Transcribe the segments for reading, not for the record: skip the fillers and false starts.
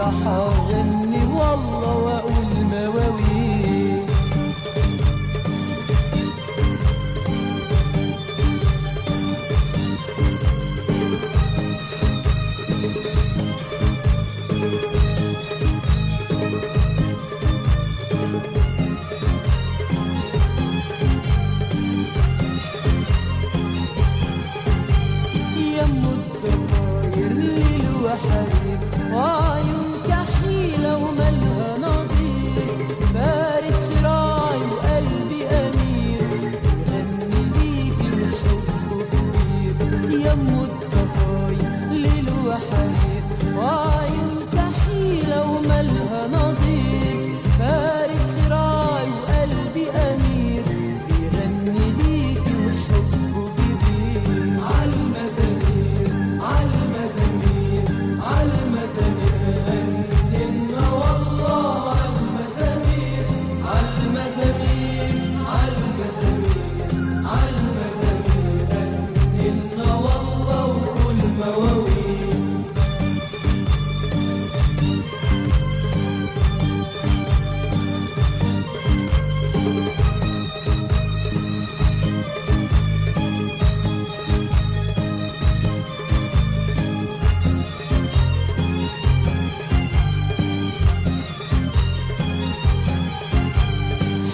راح اغني والله واقول مواويل. وحرير وعيون كحيلة وملها نظير، فارد شراعي وقلبي أمير، يغني ليكي وحبه كبير. يمو الضفاير ليل وحرير وعيون كحيلة وملها نظير، فارد شراعي وقلبي أمير، بيغني ليكي وحبه كبير. عالمزامير عالمزامير عالمزامير غنينا والله عالمزامير، عالمزامير عالمزامير عالمزامير غنينا والله وكل مواويل.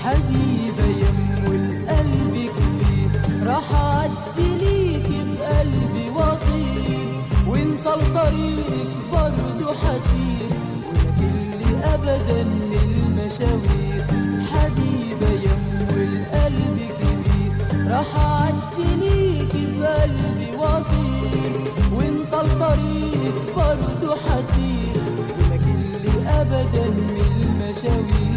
حبيبة يمو القلب كبير، راح أعدي ليكي بقلبي وطير، وانت لطريقك برضو حسير، ولكلي أبدا للمشاوير. حبيبة يمو القلب كبير، راح أعدي ليكي بقلبي وطير، وانت لطريقك برضو حسير، ولكلي أبدا للمشاوير.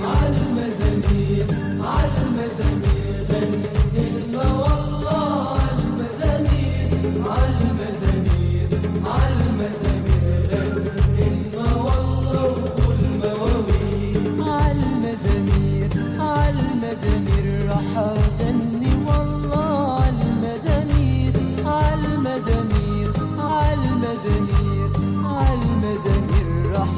عالمزامير عالمزامير غنينا والله عالمزامير، عالمزامير عالمزامير غنينا والله وكل مواويل. عالمزامير عالمزامير راح اغني والله عالمزامير، عالمزامير عالمزامير عالمزامير راح